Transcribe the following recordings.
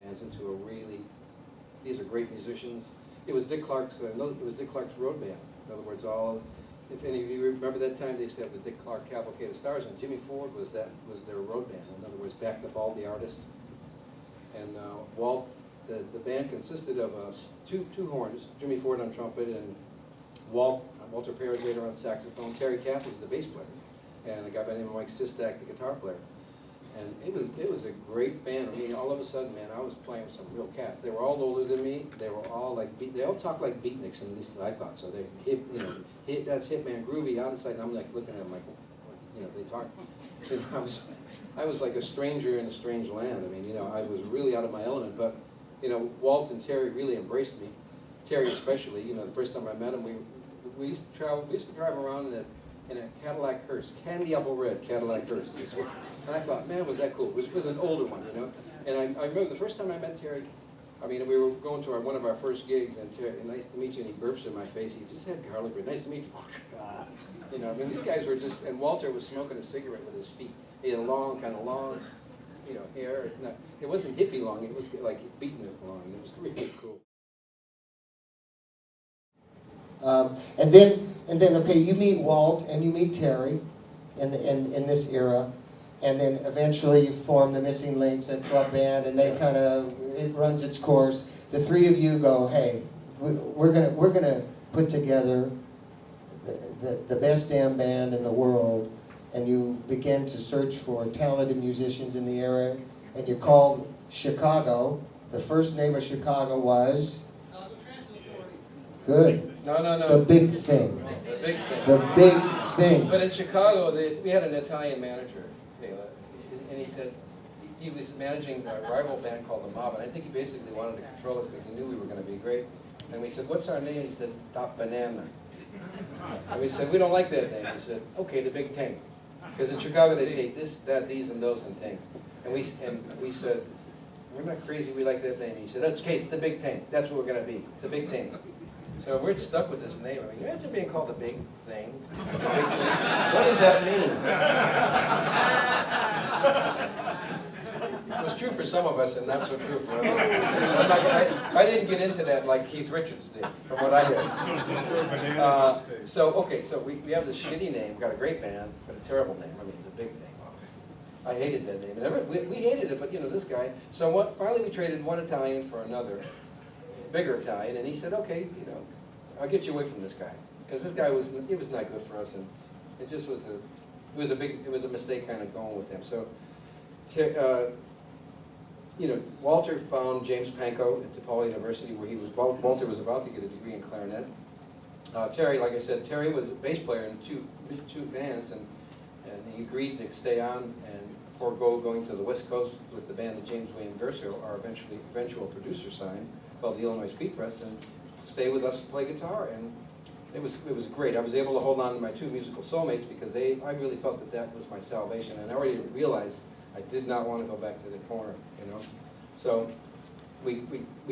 Hansen to a really, these are great musicians. It was Dick Clark's, road band. In other words, if any of you remember that time, they used to have the Dick Clark Cavalcade of Stars, and Jimmy Ford was their road band. In other words, backed up all the artists. And Walt, the band consisted of two horns, Jimmy Ford on trumpet, and Walter Perezader on saxophone. Terry Cathey was the bass player, and a guy by the name of Mike Sistak, the guitar player. And it was a great band. I mean, all of a sudden, man, I was playing with some real cats. They were all older than me. They were all like they all talked like beatniks, at least I thought. So they that's Hitman Groovy out of sight. And I'm like looking at them like, they talk. You know, I was like a stranger in a strange land. I mean, I was really out of my element. But Walt and Terry really embraced me. Terry especially. The first time I met him, we used to travel. We used to drive around in a Cadillac hearse, candy apple red Cadillac hearse. And I thought, man, was that cool. It was an older one, And I remember the first time I met Terry, I mean, we were going to one of our first gigs, and Terry, nice to meet you, and he burps in my face. He just had garlic bread. Nice to meet you. I mean, these guys were just, and Walter was smoking a cigarette with his feet. He had kind of long, hair. It wasn't hippie long. It was like beatnik long. It was really cool. And then, okay, you meet Walt and you meet Terry in this era, and then eventually you form the Missing Links and Club Band, and it runs its course. The three of you go, hey, we're gonna put together the best damn band in the world, and you begin to search for talented musicians in the era, and you called Chicago. The first name of Chicago was? Good. No. The Big Thing. The Big Thing. The Big Thing. But in Chicago, we had an Italian manager, and he said he was managing a rival band called the Mob, and I think he basically wanted to control us because he knew we were going to be great. And we said, "What's our name?" He said, "Top Banana." And we said, "We don't like that name." He said, "Okay, the Big Thing," because in Chicago they say this, that, these, and those, and things. And we said, "We're not crazy. We like that name." He said, "Okay, it's the Big Thing. That's what we're going to be, the Big Thing." So we're stuck with this name. I mean, you imagine being called the Big Thing? The Big Thing. What does that mean? It was true for some of us and not so true for others. I didn't get into that like Keith Richards did, from what I did. So we have this shitty name. We've got a great band, but a terrible name. I mean, the Big Thing. I hated that name. And we hated it, but this guy. So finally we traded one Italian for another, bigger Italian, and he said, "Okay, I'll get you away from this guy, because this guy was not good for us, and it just was a mistake kind of going with him." So, Walter found James Pankow at DePaul University, where Walter was about to get a degree in clarinet. Terry, like I said, Terry was a bass player in two bands, and he agreed to stay on and forego going to the West Coast with the band that James William Gerso, our eventual producer, signed, called the Illinois Speed Press, and stay with us and play guitar. And it was great. I was able to hold on to my two musical soulmates because I really felt that was my salvation, and I already realized I did not want to go back to the corner, So we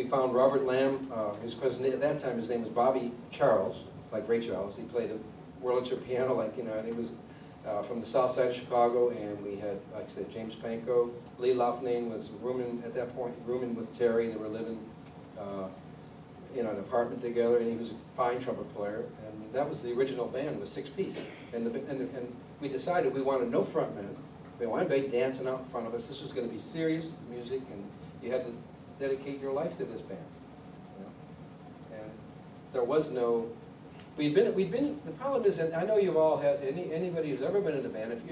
found Robert Lamb, whose cousin at that time, his name was Bobby Charles, like Ray Charles. He played a Wurlitzer piano, and he was from the south side of Chicago, and we had, like I said, James Pankow. Lee Loughnane was rooming with Terry. They were living in an apartment together, and he was a fine trumpet player. And that was the original band, was 6-piece. And we decided we wanted no front men. We wanted anybody dancing out in front of us. This was going to be serious music, and you had to dedicate your life to this band. And there was no. We'd been. The problem is, and I know you've all had. Anybody who's ever been in a band, if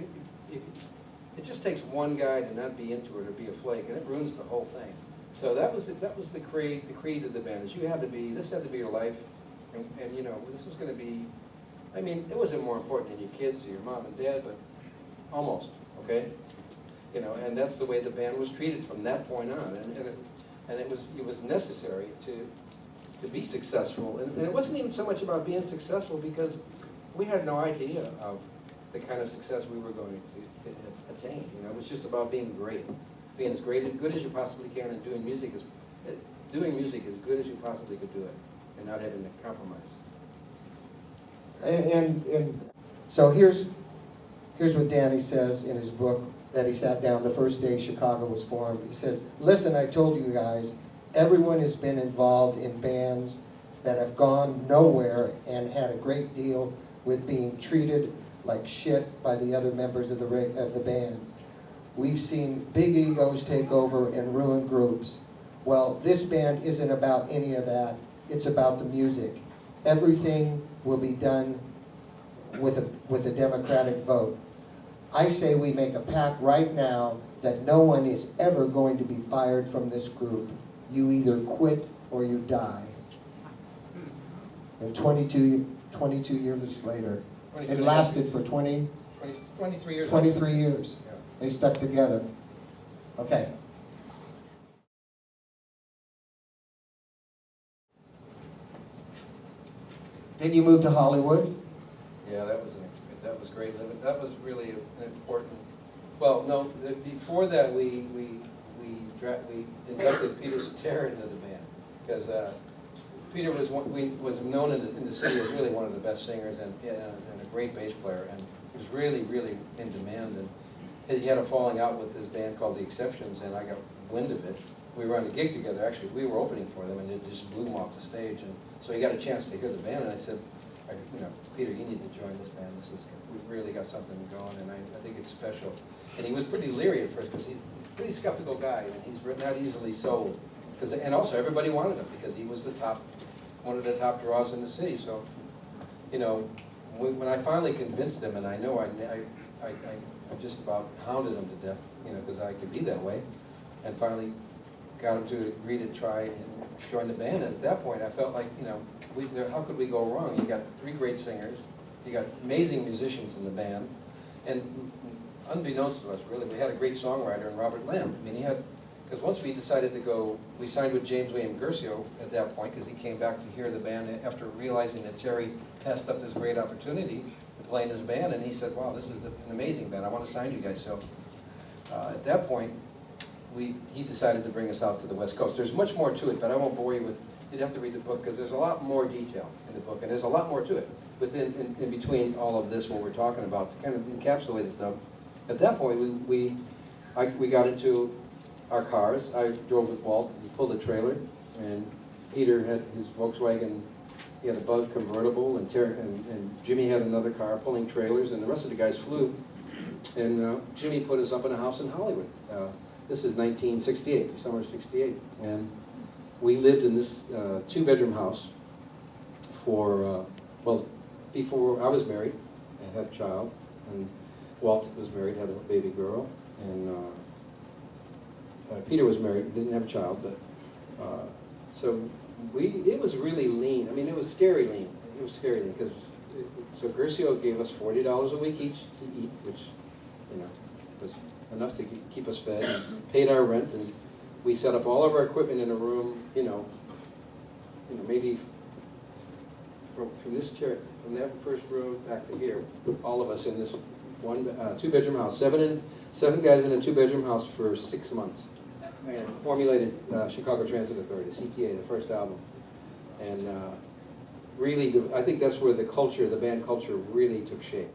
it just takes one guy to not be into it or be a flake, and it ruins the whole thing. So that was the creed of the band. Is this had to be your life, and this was going to be. I mean, it wasn't more important than your kids or your mom and dad, but almost, okay? And that's the way the band was treated from that point on, and it was necessary to be successful. And it wasn't even so much about being successful, because we had no idea of the kind of success we were going to attain. It was just about being great, being as good as you possibly can, and doing music as good as you possibly could do it, and not having to compromise. And so here's what Danny says in his book, that he sat down the first day Chicago was formed. He says, listen, I told you guys, everyone has been involved in bands that have gone nowhere and had a great deal with being treated like shit by the other members of the band. We've seen big egos take over and ruin groups. Well, this band isn't about any of that. It's about the music. Everything will be done with a democratic vote. I say we make a pact right now that no one is ever going to be fired from this group. You either quit or you die. And 22 years later, it lasted for 23 years. 23 years. Yeah. They stuck together. Okay. Then you moved to Hollywood. Yeah, that was great living. That was really an important. Well, no, before that we inducted Peter Cetera into the band because Peter was known in the city as really one of the best singers and a great bass player, and he was really in demand. And he had a falling out with this band called The Exceptions, and I got wind of it. We were on a gig together. Actually, we were opening for them, and it just blew him off the stage. And so he got a chance to hear the band, and I said, Peter, you need to join this band. We've really got something going, and I think it's special. And he was pretty leery at first because he's a pretty skeptical guy, and he's not easily sold. And also everybody wanted him because he was one of the top draws in the city. So, when I finally convinced him, and I know I just about hounded him to death, because I could be that way, and finally got him to agree to try and join the band. And at that point, I felt like, how could we go wrong? You got 3 great singers, you got amazing musicians in the band, and unbeknownst to us, really, we had a great songwriter in Robert Lamb. I mean, because once we decided to go, we signed with James William Guercio at that point because he came back to hear the band after realizing that Terry passed up this great opportunity to play in his band, and he said, wow, this is an amazing band, I want to sign you guys. So at that point, he decided to bring us out to the West Coast. There's much more to it, but I won't bore you with, you'd have to read the book because there's a lot more detail in the book, and there's a lot more to it in between all of this, what we're talking about, to kind of encapsulate it though. At that point, we got into our cars. I drove with Walt, he pulled a trailer, and Peter had his Volkswagen, he had a Bug convertible, and Jimmy had another car pulling trailers, and the rest of the guys flew. And Jimmy put us up in a house in Hollywood. This is 1968, the summer of '68. And we lived in this 2-bedroom house for, before I was married, I had a child, and Walt was married, had a baby girl, and Peter was married, didn't have a child, but so it was really lean. I mean, it was scary lean. It was scary lean because so Guercio gave us $40 a week each to eat, which was enough to keep us fed, and paid our rent, and we set up all of our equipment in a room. Maybe from this chair, from that first row back to here, all of us in this one 2-bedroom house, seven guys in a 2-bedroom house for 6 months, and formulated Chicago Transit Authority, CTA, the first album, and really, I think that's where the band culture really took shape.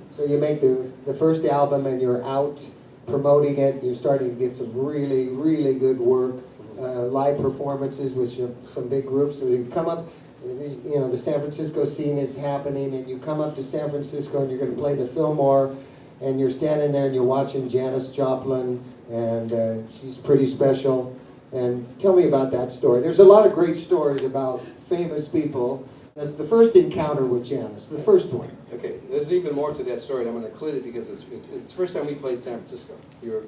So you make the first album and you're out promoting it, you're starting to get some really good work, live performances with some big groups. So you come up, the San Francisco scene is happening, and you come up to San Francisco and you're going to play the Fillmore, and you're standing there and you're watching Janis Joplin, and she's pretty special. And tell me about that story. There's a lot of great stories about famous people. That's the first encounter with Janis, the first one. Okay, there's even more to that story, and I'm going to include it because it's the first time we played San Francisco, your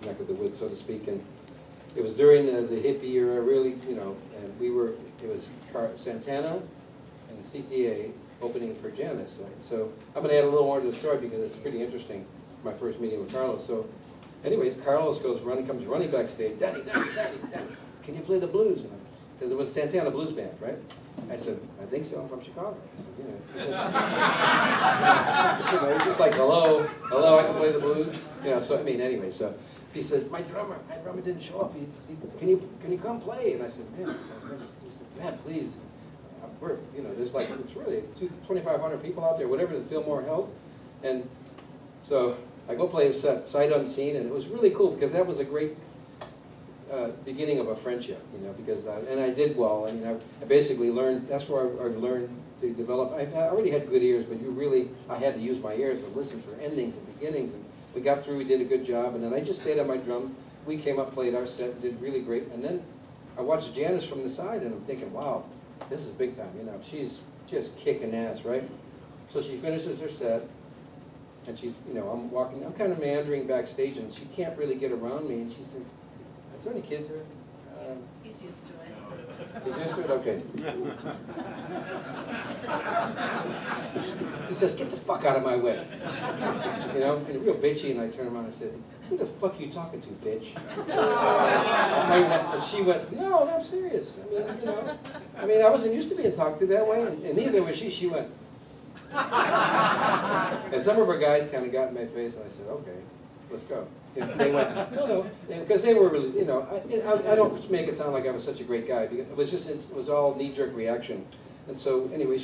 neck of the woods, so to speak, and it was during the hippie era, really, and it was Santana and CTA opening for Janis, right? So I'm going to add a little more to the story because it's pretty interesting, my first meeting with Carlos. So anyways, Carlos comes running backstage, Danny, can you play the blues? Because it was Santana Blues Band, right? I said, I think so, I'm from Chicago. I said, it's just like, hello, I can play the blues. So anyway, so he says, my drummer didn't show up. Can you come play? And I said, man, please. There's like, it's really 2,500 people out there, whatever the Fillmore held. And so I go play a set, sight unseen, and it was really cool because that was a great beginning of a friendship, you know, because and I did well. I mean, I basically learned, that's where I've learned to develop. I already had good ears, but I had to use my ears to listen for endings and beginnings. And we got through, we did a good job, and then I just stayed on my drums. We came up, played our set, did really great. And then I watched Janis from the side, and I'm thinking, wow, this is big time, you know. She's just kicking ass, right? So she finishes her set, and she's, you know, I'm kind of meandering backstage, and she can't really get around me, and she said, "Is there any kids here?" He's used to it. He's used to it? Okay. He says, "Get the fuck out of my way." You know, and real bitchy, and I turned around and I said, "Who the fuck are you talking to, bitch?" And she went, "No, I'm serious. I mean, you know, I wasn't used to being talked to that way, and neither was she. She went. And some of her guys kind of got in my face, and I said, "Okay, let's go." And they went, no, because they were really, you know, I don't make it sound like I was such a great guy. It was just, it was all knee-jerk reaction. And so anyway,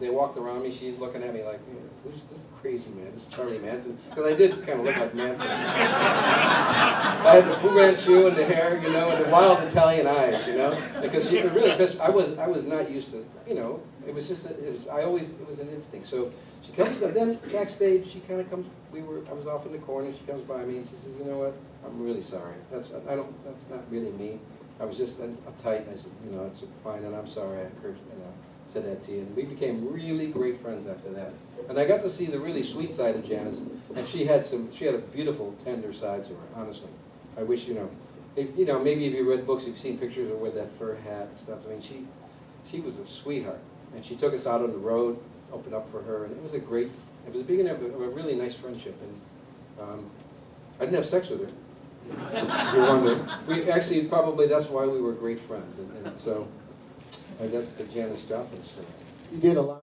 they walked around me. She's looking at me like, "Who's this crazy man? This is Charlie Manson." Because I did kind of look like Manson. I had the Pooh Man shoe and the hair, you know, and the wild Italian eyes, you know. Because she really pissed. I was not used to, you know. It was just, it was an instinct. So she comes, but then backstage, she kind of comes. I was off in the corner. She comes by me and she says, "You know what? I'm really sorry. That's not really me. I was just uptight." And I said, "You know, it's fine, and I'm sorry. I encouraged, you know, said that to you." And we became really great friends after that. And I got to see the really sweet side of Janis, and she had a beautiful, tender side to her. Honestly, I wish, you know, maybe if you read books, you've seen pictures of her with that fur hat and stuff. I mean, she was a sweetheart, and she took us out on the road, opened up for her, and it was the beginning of a really nice friendship. And I didn't have sex with her. If you're wondering, we actually probably that's why we were great friends, and so that's the Janis Joplin story. You did a lot.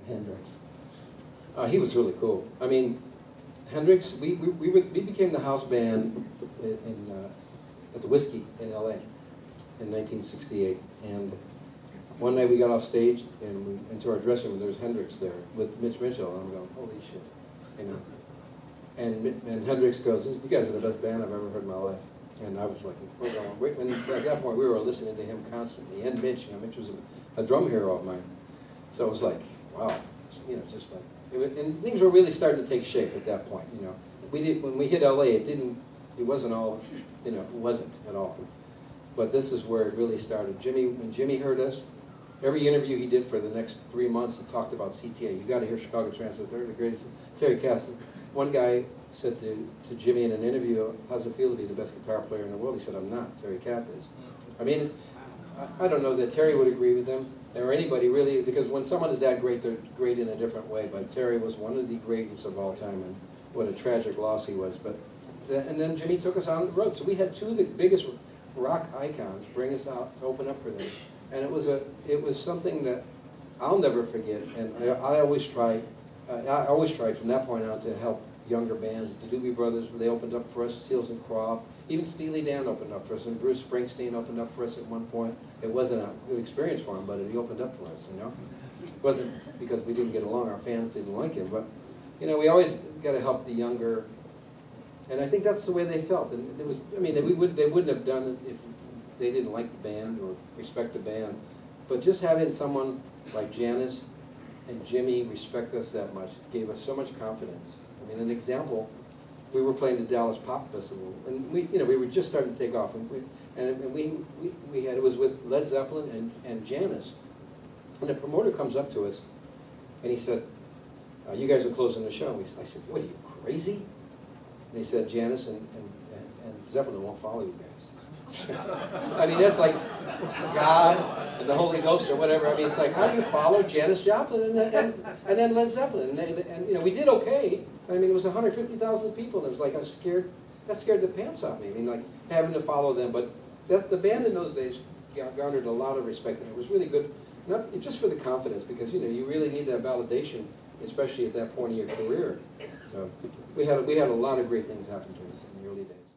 Hendrix. He was really cool. I mean, Hendrix. We became the house band at the Whiskey in L.A. in 1968, and one night we got off stage and we into our dressing room. There was Hendrix there with Mitch Mitchell, and I'm going, "Holy shit," you know. And Hendrix goes, "You guys are the best band I've ever heard in my life." And I was like, "We're going." At that point, we were listening to him constantly, and Mitch. You know, Mitch was a drum hero of mine. So it was like, wow, you know, just like, and things were really starting to take shape at that point. You know, when we hit LA, it wasn't all, you know, it wasn't at all. But this is where it really started. When Jimmy heard us, every interview he did for the next 3 months, he talked about CTA. You got to hear Chicago Transit. They're the greatest. Terry Cass. One guy said to Jimmy in an interview, "How's it feel to be the best guitar player in the world?" He said, "I'm not. Terry Cass is." I mean, I don't know that Terry would agree with him, or anybody really, because when someone is that great, they're great in a different way. But Terry was one of the greatest of all time, and what a tragic loss he was. But and then Jimmy took us on the road. So we had two of the biggest rock icons bring us out to open up for them, and it was something that I'll never forget. And I always try from that point on to help younger bands. The Doobie Brothers, they opened up for us. Seals and Croft, even Steely Dan opened up for us, and Bruce Springsteen opened up for us at one point. It wasn't a good experience for him, but he opened up for us. You know, it wasn't because we didn't get along. Our fans didn't like him, but you know, we always got to help the younger. And I think that's the way they felt. And it was, I mean, they wouldn't have done it if they didn't like the band or respect the band. But just having someone like Janis and Jimmy respect us that much gave us so much confidence. I mean, an example, we were playing the Dallas Pop Festival, and we were just starting to take off, and it was with Led Zeppelin and Janis. And the promoter comes up to us, and he said, "You guys are closing the show." I said, "What, are you crazy?" And he said, "Janis and Zeppelin won't follow you guys." I mean, that's like God and the Holy Ghost or whatever. I mean, it's like, how do you follow Janis Joplin and then Led Zeppelin? And you know, we did okay. I mean, it was 150,000 people. And it was like, that scared the pants off me. I mean, like having to follow them. But the band in those days garnered a lot of respect, and it was really good, not just for the confidence, because you know, you really need that validation, especially at that point in your career. So we had a lot of great things happen to us in the early days.